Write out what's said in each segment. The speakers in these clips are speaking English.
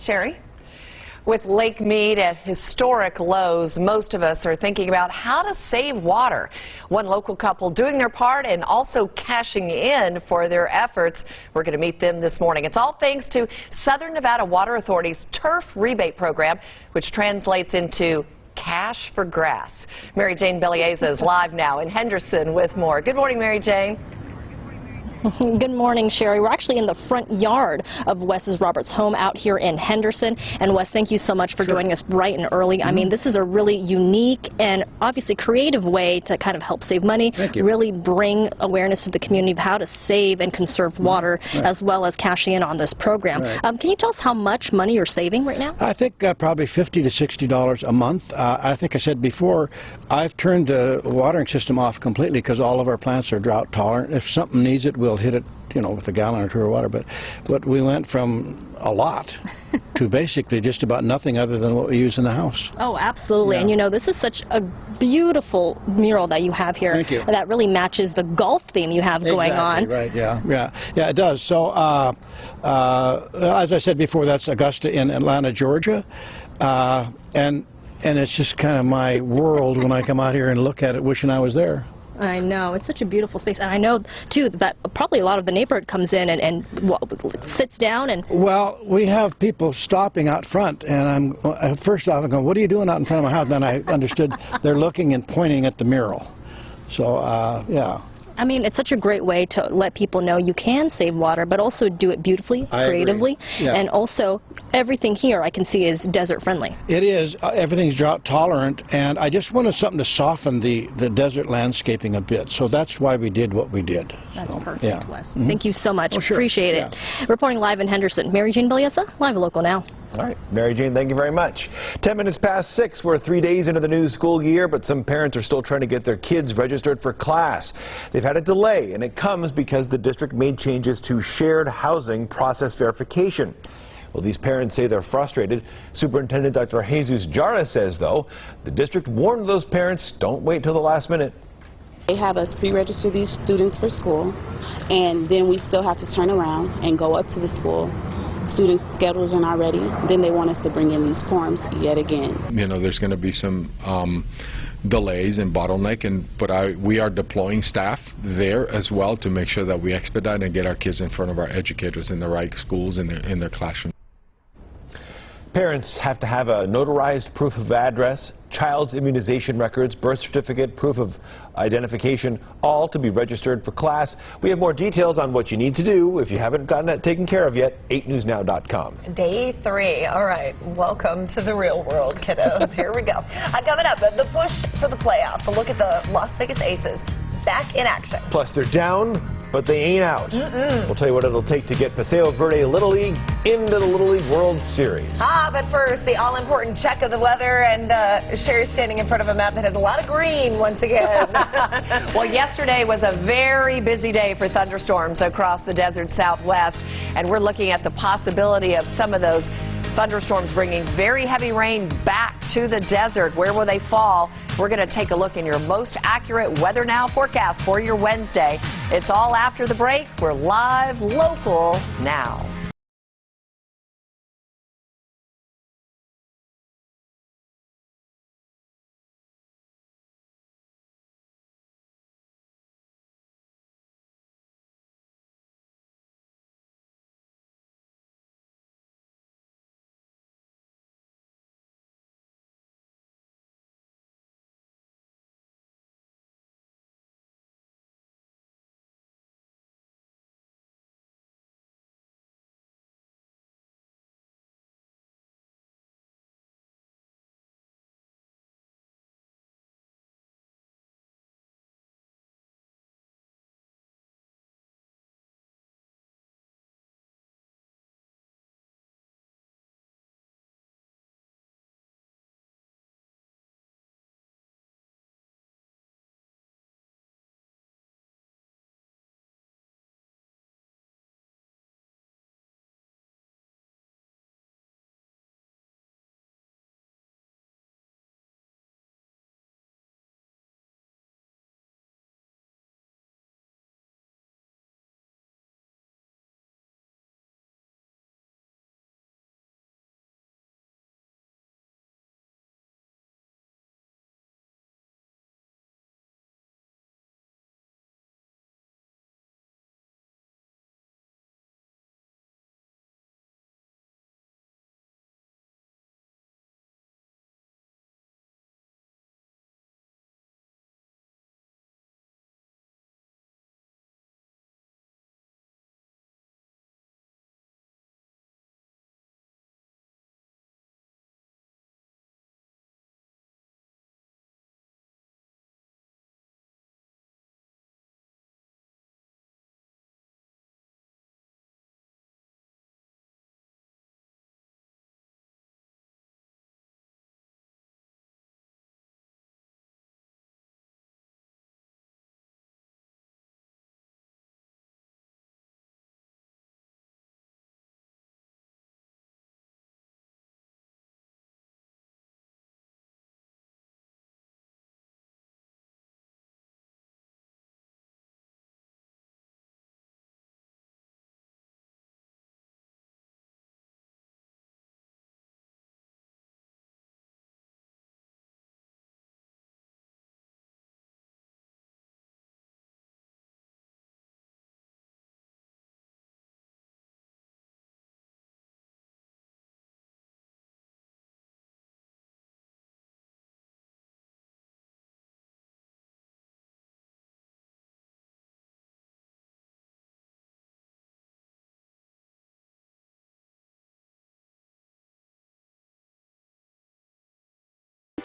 Sherry? With Lake Mead at historic lows, most of us are thinking about how to save water. One local couple doing their part and also cashing in for their efforts. We're going to meet them this morning. It's all thanks to Southern Nevada Water Authority's turf rebate program, which translates into cash for grass. Mary Jane Bellieza is live now in Henderson with more. Good morning, Mary Jane. Good morning, Sherry. We're actually in the front yard of Wes's Roberts home out here in Henderson. And Wes, thank you so much for joining us bright and early. I mean, this is a really unique and obviously creative way to kind of help save money, really bring awareness to the community of how to save and conserve water, as well as cashing in on this program. Can you tell us how much money you're saving right now? I think probably $50 to $60 a month. I think I said before, I've turned the watering system off completely because all of our plants are drought tolerant. If something needs it, we'll hit it, you know, with a gallon or two of water. But we went from a lot to basically just about nothing other than what we use in the house. Oh, absolutely. And you know, this is such a beautiful mural that you have here. Thank you. That really matches the golf theme you have going on. Right, yeah, it does. So, as I said before, that's Augusta in Atlanta, Georgia. And it's just kind of my world when I come out here and look at it, wishing I was there. I know. It's such a beautiful space. And I know, too, that probably a lot of the neighborhood comes in and sits down and... Well, we have people stopping out front, and first off, I'm going, what are you doing out in front of my house? Then I understood they're looking and pointing at the mural. So, yeah. I mean, it's such a great way to let people know you can save water, but also do it beautifully, creatively. And also, everything here I can see is desert friendly. It is. Everything's drought tolerant, and I just wanted something to soften the desert landscaping a bit. So that's why we did what we did. That's perfect, yeah. Wes. Thank you so much. Oh, sure. Appreciate it. Reporting live in Henderson, Mary Jane Bellieza, Live Local Now. All right, Mary Jane, thank you very much. 10 minutes past 6, we're 3 days into the new school year, but some parents are still trying to get their kids registered for class. They've had a delay, and it comes because the district made changes to shared housing process verification. Well, these parents say they're frustrated. Superintendent Dr. Jesus Jara says, though, the district warned those parents, don't wait till the last minute. They have us pre-register these students for school, and then we still have to turn around and go up to the school. Students' schedules are not ready. Then they want us to bring in these forms yet again. You know, there's going to be some delays and bottleneck, but we are deploying staff there as well to make sure that we expedite and get our kids in front of our educators in the right schools in their classroom. Parents have to have a notarized proof of address, child's immunization records, birth certificate, proof of identification, all to be registered for class. We have more details on what you need to do if you haven't gotten that taken care of yet. 8newsnow.com. Day 3. All right. Welcome to the real world, kiddos. Here we go. Coming up, the push for the playoffs. A look at the Las Vegas Aces back in action. Plus, they're down, but they ain't out. We'll tell you what it'll take to get Paseo Verde Little League into the Little League World Series. But first, the all-important check of the weather, and Sherry's standing in front of a map that has a lot of green once again. Well, yesterday was a very busy day for thunderstorms across the desert Southwest, and we're looking at the possibility of some of those thunderstorms bringing very heavy rain back to the desert. Where will they fall? We're going to take a look in your most accurate Weather Now forecast for your Wednesday. It's all after the break. We're live local now.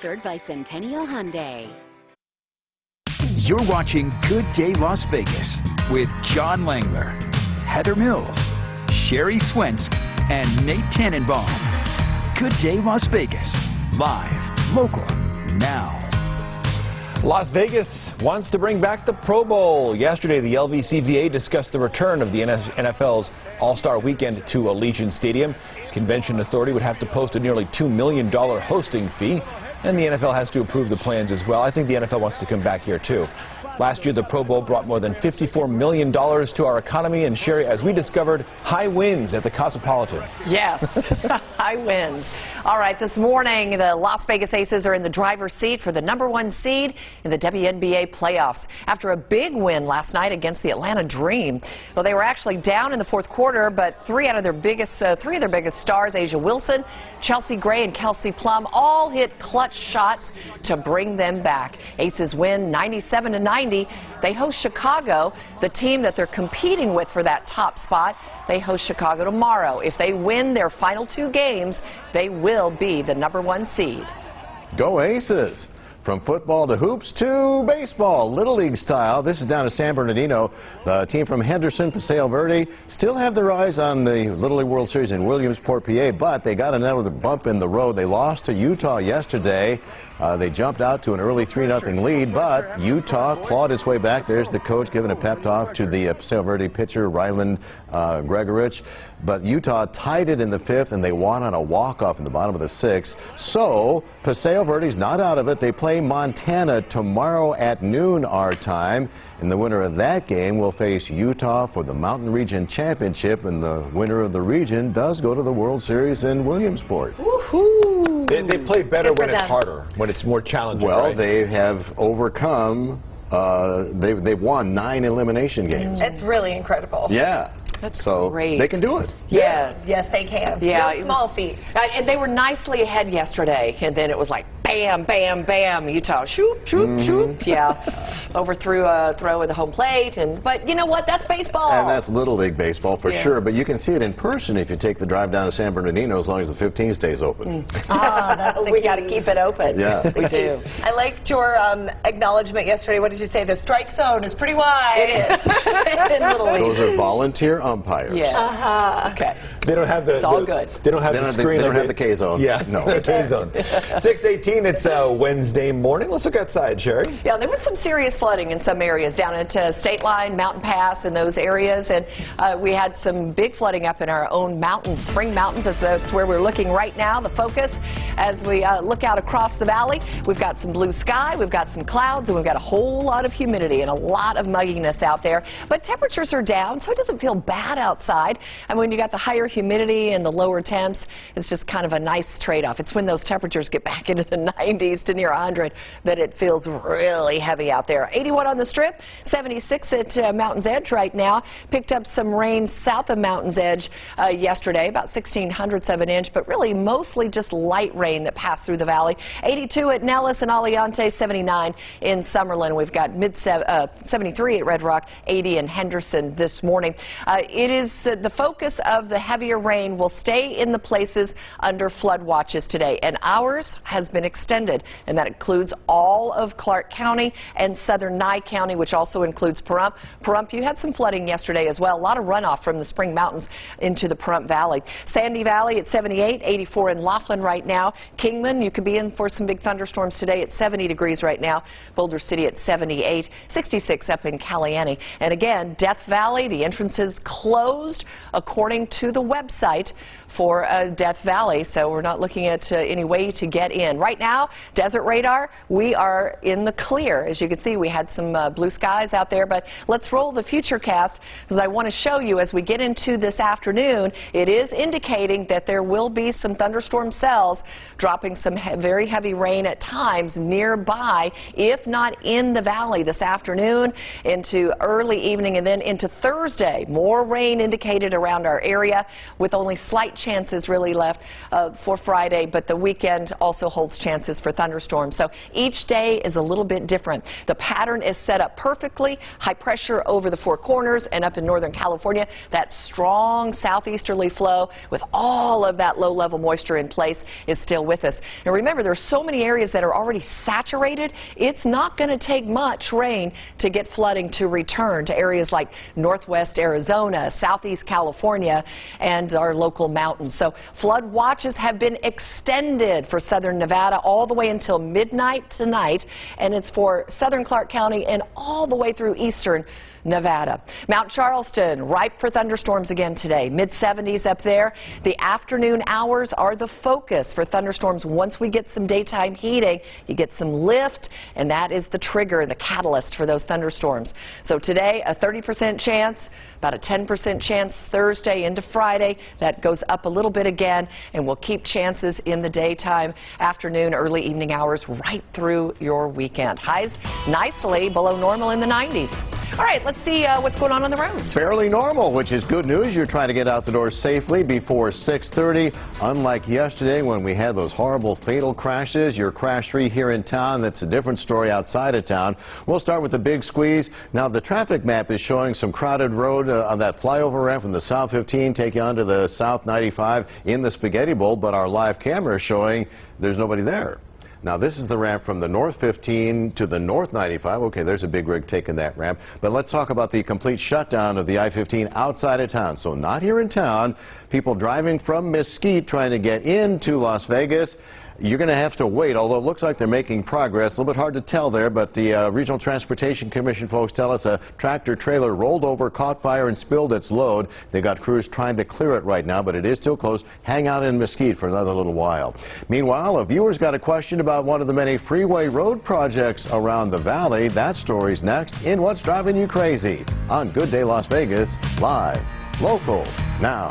Sponsored by Centennial Hyundai. You're watching Good Day Las Vegas with John Langler, Heather Mills, Sherry Swensk, and Nate Tannenbaum. Good Day Las Vegas. Live, local, now. Las Vegas wants to bring back the Pro Bowl. Yesterday, the LVCVA discussed the return of the NFL's All-Star Weekend to Allegiant Stadium. Convention Authority would have to post a nearly $2 million hosting fee, and the NFL has to approve the plans as well. I think the NFL wants to come back here, too. Last year, the Pro Bowl brought more than $54 million to our economy. And Sherry, as we discovered, high winds at the Cosmopolitan. Yes, high winds. All right, this morning, the Las Vegas Aces are in the driver's seat for the _1 seed in the WNBA playoffs after a big win last night against the Atlanta Dream. Well, they were actually down in the fourth quarter, but three of their biggest stars, Asia Wilson, Chelsea Gray, and Kelsey Plum, all hit clutch shots to bring them back. Aces win 97-90. They host Chicago, the team that they're competing with for that top spot. They host Chicago tomorrow. If they win their final 2 games, they will be the #1 seed. Go Aces! From football to hoops to baseball, Little League style. This is down to San Bernardino. The team from Henderson, Paseo Verde, still have their eyes on the Little League World Series in Williamsport, PA, but they got another bump in the road. They lost to Utah yesterday. They jumped out to an early 3-0 lead, but Utah clawed its way back. There's the coach giving a pep talk to the Paseo Verde pitcher, Ryland Gregorich. But Utah tied it in the 5th, and they won on a walk-off in the bottom of the 6th. So Paseo Verde's not out of it. They play Montana tomorrow at noon our time. And the winner of that game will face Utah for the Mountain Region Championship, and the winner of the region does go to the World Series in Williamsport. Woohoo! They play better when it's harder, when it's more challenging. Well, right? They have overcome, they've won 9 elimination games. It's really incredible. Yeah. That's so great. They can do it. Yes. Yes, they can. Yeah, No small feat. And they were nicely ahead yesterday, and then it was like bam, bam, bam. Utah, shoot, shoot, shoot. Yeah, overthrew a throw at the home plate, but you know what? That's baseball. And that's Little League baseball for sure. But you can see it in person if you take the drive down to San Bernardino, as long as the 15 stays open. We got to keep it open. Yeah, we do. I liked your acknowledgement yesterday. What did you say? The strike zone is pretty wide. It is. In Little League. Those are volunteer umpires. Yes. Okay. They don't have the. It's all good. They don't have the screen. They don't have the K zone. Yeah, no. The K zone. 6:18. It's Wednesday morning. Let's look outside, Sherry. Yeah, there was some serious flooding in some areas down at State Line, Mountain Pass, and those areas, and we had some big flooding up in our own mountains, Spring Mountains. That's where we're looking right now. The focus as we look out across the valley. We've got some blue sky, we've got some clouds, and we've got a whole lot of humidity and a lot of mugginess out there. But temperatures are down, so it doesn't feel bad outside. And when you got the higher humidity and the lower temps, it's just kind of a nice trade-off. It's when those temperatures get back into the 90s to near 100 that it feels really heavy out there. 81 on the Strip, 76 at Mountain's Edge right now. Picked up some rain south of Mountain's Edge yesterday, about 1/1600ths of an inch, but really mostly just light rain that passed through the valley. 82 at Nellis and Aliante, 79 in Summerlin. We've got 73 at Red Rock, 80 in Henderson this morning. It is the focus of the heavier rain will stay in the places under flood watches today, and ours has been extended, and that includes all of Clark County and southern Nye County, which also includes Pahrump. Pahrump, you had some flooding yesterday as well. A lot of runoff from the Spring Mountains into the Pahrump Valley. Sandy Valley at 78, 84 in Laughlin right now. Kingman, you could be in for some big thunderstorms today at 70 degrees right now. Boulder City at 78, 66 up in Caliani. And again, Death Valley, the entrance is closed according to the website for Death Valley, so we're not looking at any way to get in. Right now, Desert Radar, we are in the clear. As you can see, we had some blue skies out there, but let's roll the futurecast because I want to show you as we get into this afternoon, it is indicating that there will be some thunderstorm cells dropping some very heavy rain at times nearby, if not in the valley this afternoon into early evening and then into Thursday. More rain indicated around our area with only slight chances really left for Friday, but the weekend also holds chances chances for thunderstorms. So each day is a little bit different. The pattern is set up perfectly. High pressure over the Four Corners and up in Northern California. That strong southeasterly flow with all of that low-level moisture in place is still with us. And remember, there are so many areas that are already saturated. It's not going to take much rain to get flooding to return to areas like northwest Arizona, southeast California, and our local mountains. So flood watches have been extended for southern Nevada all the way until midnight tonight, and it's for southern Clark County and all the way through eastern Nevada. Mount Charleston, ripe for thunderstorms again today. Mid-70s up there. The afternoon hours are the focus for thunderstorms. Once we get some daytime heating, you get some lift, and that is the trigger, the catalyst for those thunderstorms. So today, a 30% chance, about a 10% chance Thursday into Friday. That goes up a little bit again, and we'll keep chances in the daytime, afternoon, early evening hours right through your weekend. Highs nicely below normal in the 90s. All right, let's see what's going on the roads. Fairly normal, which is good news. You're trying to get out the door safely before 6:30. Unlike yesterday when we had those horrible fatal crashes, you're crash-free here in town. That's a different story outside of town. We'll start with the big squeeze. Now, the traffic map is showing some crowded road on that flyover ramp from the South 15 taking onto the South 95 in the Spaghetti Bowl, but our live camera is showing there's nobody there. Now, this is the ramp from the North 15 to the North 95. Okay, there's a big rig taking that ramp. But let's talk about the complete shutdown of the I-15 outside of town. So not here in town. People driving from Mesquite trying to get into Las Vegas. You're going to have to wait, although it looks like they're making progress. A little bit hard to tell there, but the Regional Transportation Commission folks tell us a tractor trailer rolled over, caught fire, and spilled its load. They've got crews trying to clear it right now, but it is still closed. Hang out in Mesquite for another little while. Meanwhile, a viewer's got a question about one of the many freeway road projects around the valley. That story's next in What's Driving You Crazy on Good Day Las Vegas, live, local, now.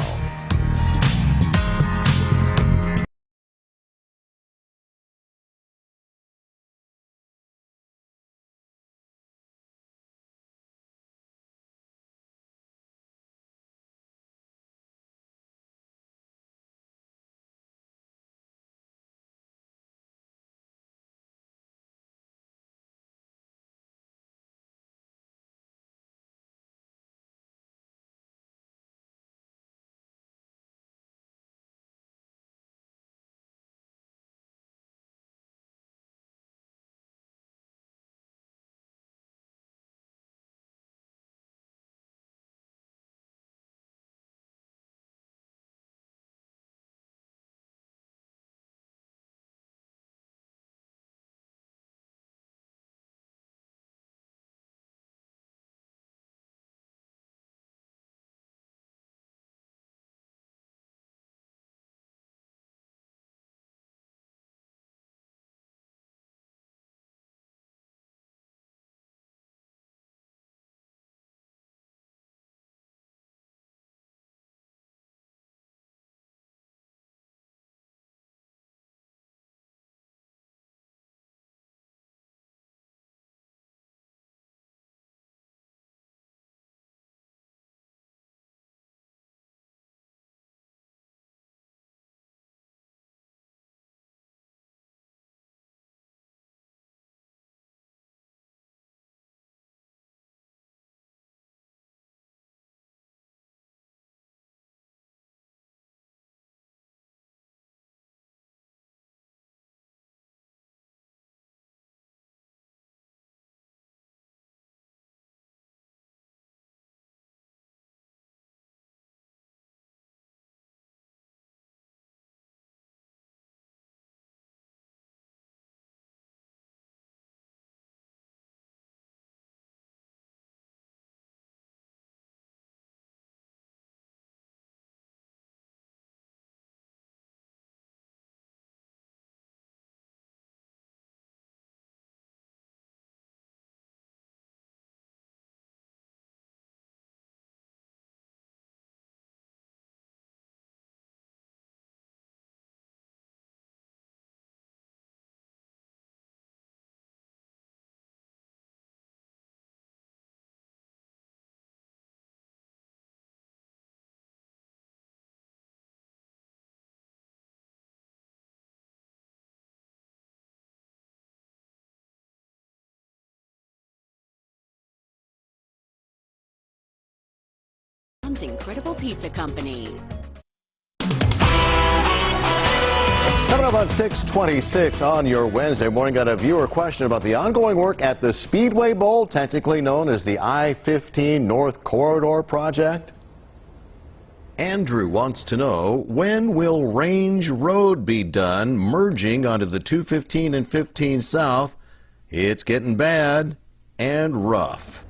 John's Incredible Pizza Company. Coming up on 6:26 on your Wednesday morning, got a viewer question about the ongoing work at the Speedway Bowl, technically known as the I-15 North Corridor Project. Andrew wants to know, when will Range Road be done, merging onto the 215 and 15 South? It's getting bad and rough.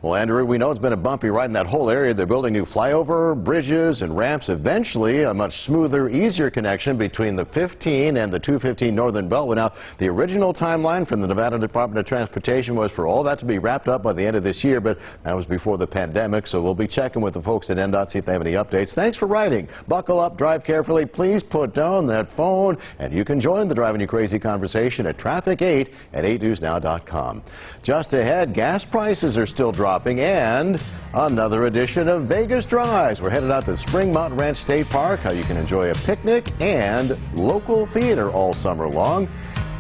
Well, Andrew, we know it's been a bumpy ride in that whole area. They're building new flyover, bridges, and ramps. Eventually, a much smoother, easier connection between the 15 and the 215 Northern Beltway. Now, the original timeline from the Nevada Department of Transportation was for all that to be wrapped up by the end of this year, but that was before the pandemic, so we'll be checking with the folks at NDOT, see if they have any updates. Thanks for writing. Buckle up, drive carefully. Please put down that phone, and you can join the Driving You Crazy conversation at Traffic 8 at 8newsnow.com. Just ahead, gas prices are still dropping, and another edition of Vegas Drives. We're headed out to Spring Mountain Ranch State Park, how you can enjoy a picnic and local theater all summer long.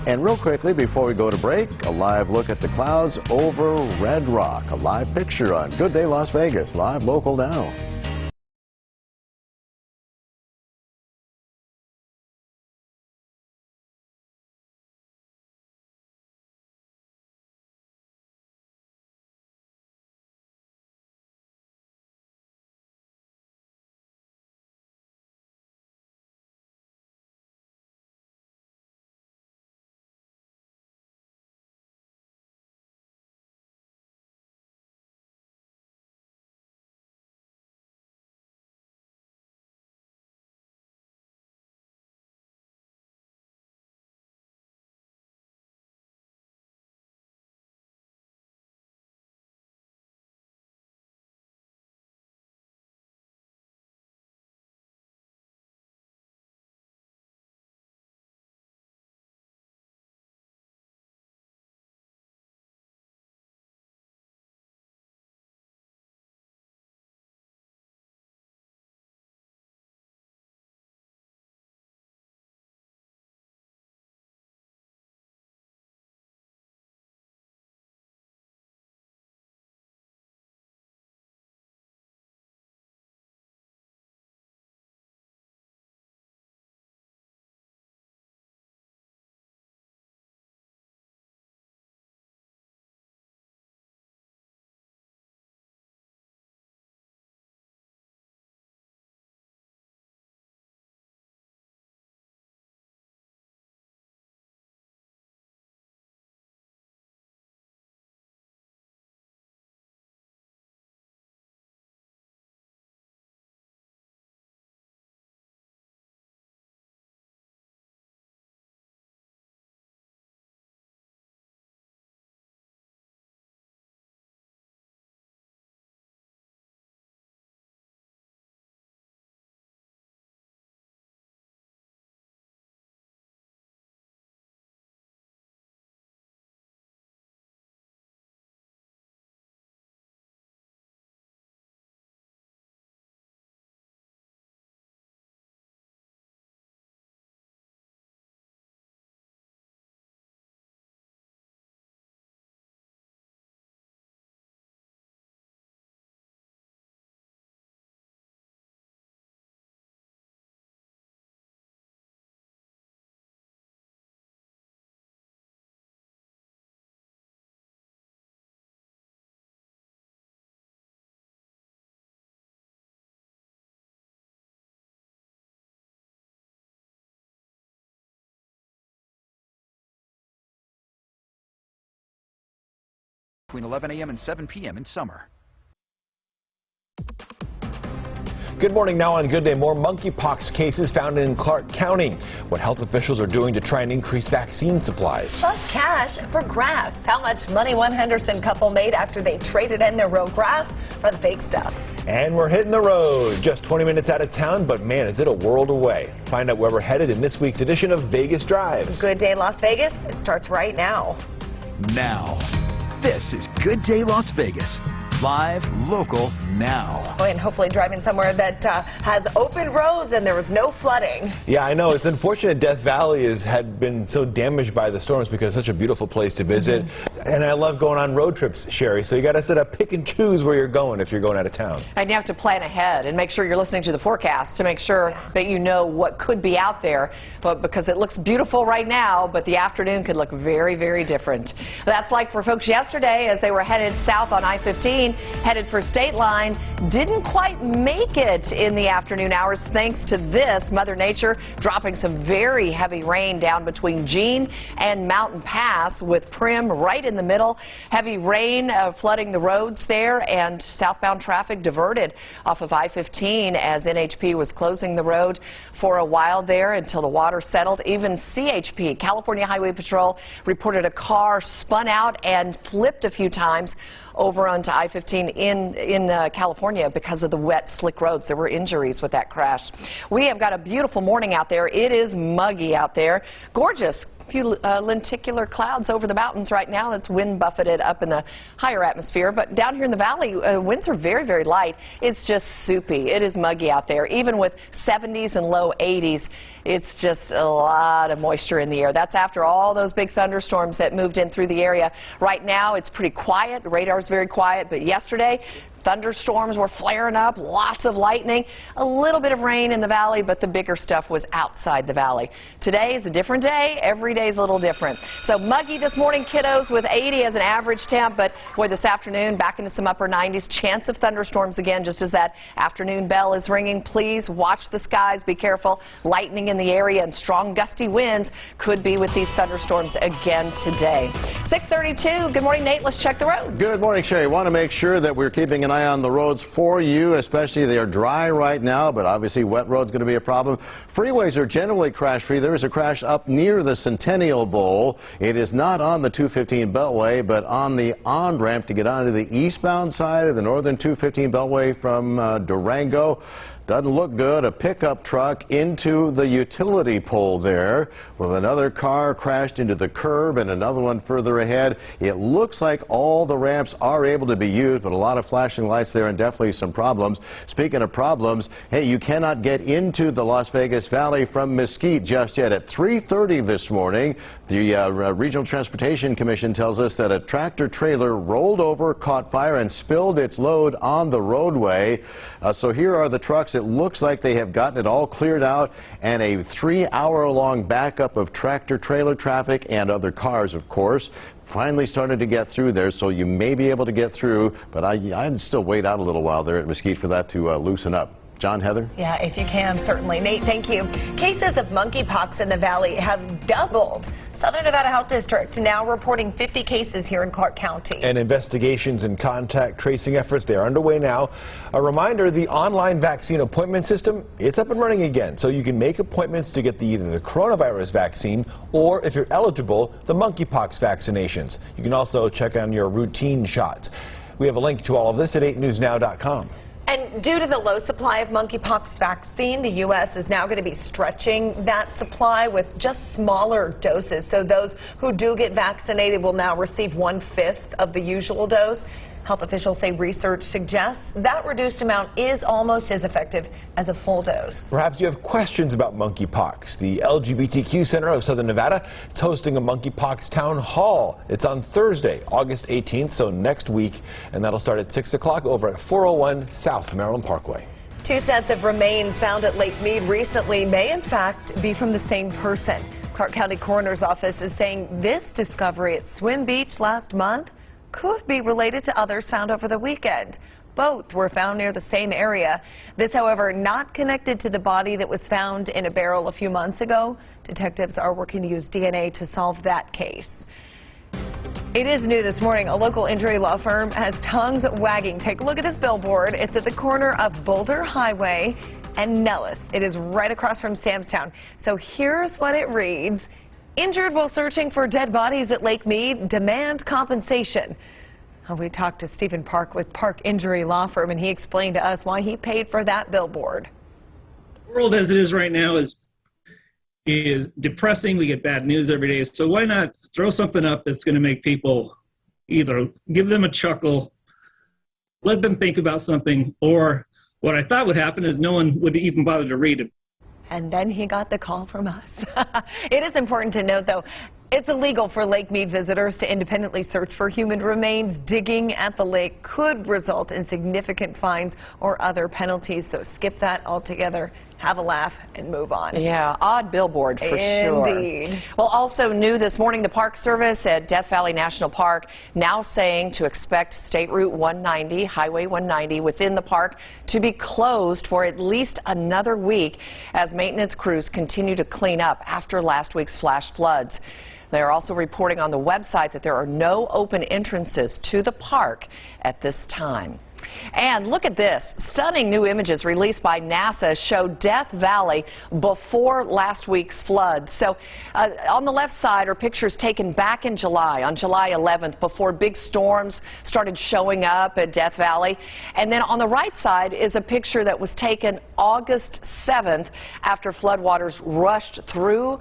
And real quickly, before we go to break, a live look at the clouds over Red Rock. A live picture on Good Day Las Vegas, live local now. Between 11 a.m. and 7 p.m. in summer. Good morning. Now on Good Day, more monkeypox cases found in Clark County. What health officials are doing to try and increase vaccine supplies. Plus cash for grass. How much money one Henderson couple made after they traded in their real grass for the fake stuff. And we're hitting the road. Just 20 minutes out of town, but man, is it a world away. Find out where we're headed in this week's edition of Vegas Drives. Good Day Las Vegas. It starts right now. Now, this is Good Day Las Vegas. Live, local, now. And hopefully driving somewhere that has open roads and there was no flooding. Yeah, I know. It's unfortunate Death Valley had been so damaged by the storms because it's such a beautiful place to visit. And I love going on road trips, Sherry. So you got to set up, pick and choose where you're going if you're going out of town. And you have to plan ahead and make sure you're listening to the forecast to make sure that you know what could be out there. But because it looks beautiful right now, but the afternoon could look very, very different. That's like for folks yesterday as they were headed south on I-15, headed for State Line, didn't quite make it in the afternoon hours thanks to this. Mother Nature dropping some very heavy rain down between Jean and Mountain Pass with Prim right in the middle. Heavy rain flooding the roads there and southbound traffic diverted off of I-15 as NHP was closing the road for a while there until the water settled. Even CHP, California Highway Patrol, reported a car spun out and flipped a few times over onto I-15 in California because of the wet, slick roads. There were injuries with that crash. We have got a beautiful morning out there. It is muggy out there. Gorgeous. A few lenticular clouds over the mountains right now. That's wind buffeted up in the higher atmosphere. But down here in the valley, winds are very, very light. It's just soupy. It is muggy out there. Even with 70s and low 80s, it's just a lot of moisture in the air. That's after all those big thunderstorms that moved in through the area. Right now, it's pretty quiet. The radar is very quiet. But yesterday, thunderstorms were flaring up, lots of lightning, a little bit of rain in the valley, but the bigger stuff was outside the valley. Today is a different day. Every day is a little different. So muggy this morning, kiddos, with 80 as an average temp, but boy, this afternoon back into some upper 90s. Chance of thunderstorms again, just as that afternoon bell is ringing. Please watch the skies. Be careful. Lightning in the area and strong gusty winds could be with these thunderstorms again today. 6:32. Good morning, Nate. Let's check the roads. Good morning, Sherry. Want to make sure that we're keeping an eye on the roads for you, especially they are dry right now, but obviously wet roads going to be a problem. Freeways are generally crash-free. There is a crash up near the Centennial Bowl. It is not on the 215 Beltway, but on the on-ramp to get onto the eastbound side of the northern 215 Beltway from Durango. Doesn't look good. A pickup truck into the utility pole there, with another car crashed into the curb and another one further ahead. It looks like all the ramps are able to be used, but a lot of flashing lights there and definitely some problems. Speaking of problems, hey, you cannot get into the Las Vegas Valley from Mesquite just yet. At 3:30 this morning, the Regional Transportation Commission tells us that a tractor trailer rolled over, caught fire, and spilled its load on the roadway. So here are the trucks. It looks like they have gotten it all cleared out, and a 3-hour-long backup of tractor trailer traffic and other cars, of course, finally started to get through there, so you may be able to get through, but I'd still wait out a little while there at Mesquite for that to loosen up. John, Heather? Yeah, if you can, certainly. Nate, thank you. Cases of monkeypox in the valley have doubled. Southern Nevada Health District now reporting 50 cases here in Clark County. And investigations and contact tracing efforts, they are underway now. A reminder, the online vaccine appointment system, it's up and running again. So you can make appointments to get either the coronavirus vaccine or, if you're eligible, the monkeypox vaccinations. You can also check on your routine shots. We have a link to all of this at 8newsnow.com. And due to the low supply of monkeypox vaccine, the U.S. is now going to be stretching that supply with just smaller doses. So those who do get vaccinated will now receive 1/5 of the usual dose. Health officials say research suggests that reduced amount is almost as effective as a full dose. Perhaps you have questions about monkeypox. The LGBTQ Center of Southern Nevada is hosting a monkeypox town hall. It's on Thursday, August 18th, so next week, and that'll start at 6 o'clock over at 401 South Maryland Parkway. 2 sets of remains found at Lake Mead recently may in fact be from the same person. Clark County Coroner's Office is saying this discovery at Swim Beach last month could be related to others found over the weekend. Both were found near the same area. This, however, not connected to the body that was found in a barrel a few months ago. Detectives are working to use DNA to solve that case. It is new this morning. A local injury law firm has tongues wagging. Take a look at this billboard. It's at the corner of Boulder Highway and Nellis. It is right across from Samstown. So here's what it reads. Injured while searching for dead bodies at Lake Mead, demand compensation. We talked to Stephen Park with Park Injury Law Firm, and he explained to us why he paid for that billboard. The world as it is right now is depressing. We get bad news every day. So why not throw something up that's going to make people either give them a chuckle let them think about something, or what I thought would happen is no one would even bother to read it. And then he got the call from us. It is important to note, though, it's illegal for Lake Mead visitors to independently search for human remains. Digging at the lake could result in significant fines or other penalties, so skip that altogether. Have a laugh and move on. Yeah, odd billboard for sure. Indeed. Well, also new this morning, the Park Service at Death Valley National Park now saying to expect State Route 190, Highway 190 within the park to be closed for at least another week as maintenance crews continue to clean up after last week's flash floods. They are also reporting on the website that there are no open entrances to the park at this time. And look at this. Stunning new images released by NASA show Death Valley before last week's floods. So on the left side are pictures taken back in July, on July 11th, before big storms started showing up at Death Valley. And then on the right side is a picture that was taken August 7th after floodwaters rushed through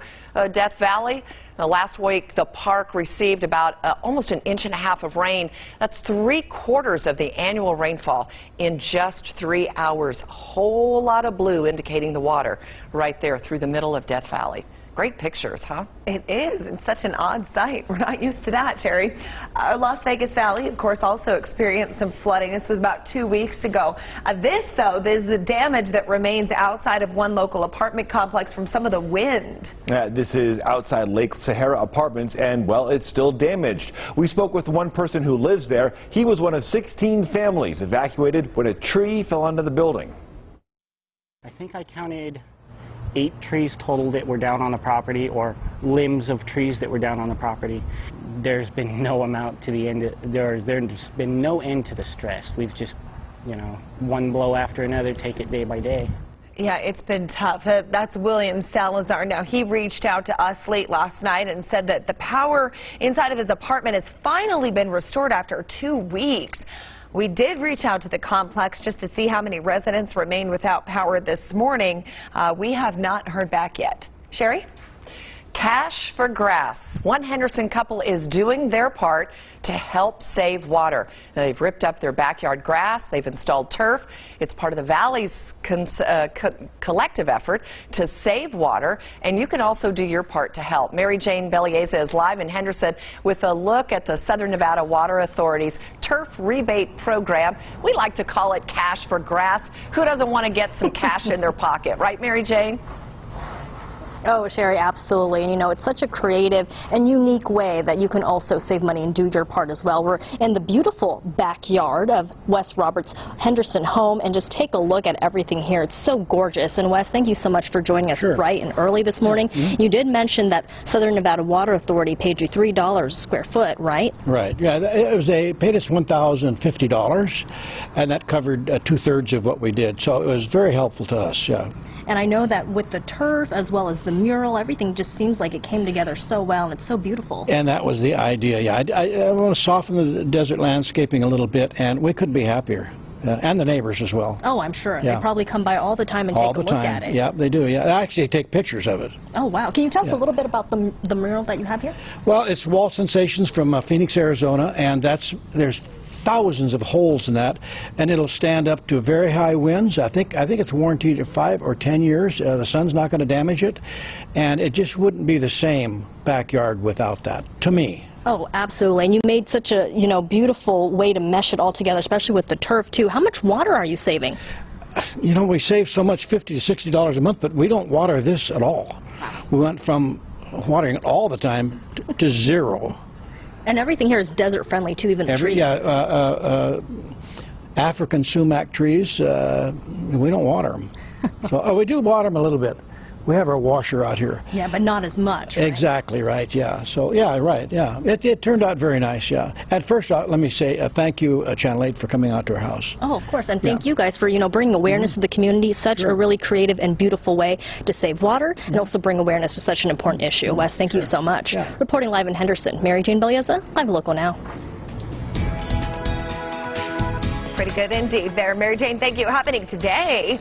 Death Valley. Last week, the park received about almost an inch and a half of rain. That's 3/4 of the annual rainfall in just 3 hours. A whole lot of blue indicating the water right there through the middle of Death Valley. Great pictures, huh? It is. It's such an odd sight. We're not used to that, Terry. Las Vegas Valley, of course, also experienced some flooding. This was about 2 weeks ago. This is the damage that remains outside of one local apartment complex from some of the wind. This is outside Lake Sahara Apartments, and, well, it's still damaged. We spoke with one person who lives there. He was one of 16 families evacuated when a tree fell onto the building. I think I counted 8 trees total that were down on the property, or limbs of trees that were down on the property. There's been no amount to the end. There's been no end to the stress. We've just, one blow after another, take it day by day. Yeah, it's been tough. That's William Salazar. Now, he reached out to us late last night and said that the power inside of his apartment has finally been restored after 2 weeks. We did reach out to the complex just to see how many residents remain without power this morning. We have not heard back yet. Sherry? Cash for grass. One Henderson couple is doing their part to help save water. They've ripped up their backyard grass. They've installed turf. It's part of the Valley's collective effort to save water, and you can also do your part to help. Mary Jane Bellieza is live in Henderson with a look at the Southern Nevada Water Authority's turf rebate program. We like to call it cash for grass. Who doesn't want to get some cash in their pocket, right, Mary Jane? Oh, Sherry, absolutely. And it's such a creative and unique way that you can also save money and do your part as well. We're in the beautiful backyard of Wes Roberts' Henderson home, and just take a look at everything here. It's so gorgeous. And Wes, thank you so much for joining us bright and early this morning. Mm-hmm. You did mention that Southern Nevada Water Authority paid you $3 a square foot, right? Right. Yeah, they paid us $1,050, and that covered 2/3 of what we did. So it was very helpful to us. Yeah. And I know that with the turf as well as the mural, everything just seems like it came together so well, and it's so beautiful. And that was the idea. Yeah, I want to soften the desert landscaping a little bit, and we couldn't be happier. And the neighbors as well. Oh, I'm sure. Yeah. They probably come by all the time and take a look at it. Yeah, they do. Yeah, I actually take pictures of it. Oh, wow. Can you tell us a little bit about the mural that you have here? Well, it's Wall Sensations from Phoenix, Arizona, and there's thousands of holes in that, and it'll stand up to very high winds. I think it's warranted for 5 or 10 years. The sun's not going to damage it, and it just wouldn't be the same backyard without that, to me. Oh, absolutely. And you made such a beautiful way to mesh it all together, especially with the turf too. How much water are you saving? We save so much, $50 to $60 a month, but we don't water this at all. We went from watering it all the time to zero. And everything here is desert friendly too, even the trees. Yeah, African sumac trees, we don't water them. So we do water them a little bit. We have our washer out here. Yeah, but not as much, right? Exactly right, yeah. So, yeah, right, yeah. It turned out very nice, yeah. And first, let me say thank you, Channel 8, for coming out to our house. Oh, of course, and thank you guys for, bringing awareness to the community. Such a really creative and beautiful way to save water and also bring awareness to such an important issue. Wes, thank you so much. Yeah. Reporting live in Henderson, Mary Jane Bellieza, Live Local Now. Pretty good indeed there, Mary Jane. Thank you. Happening today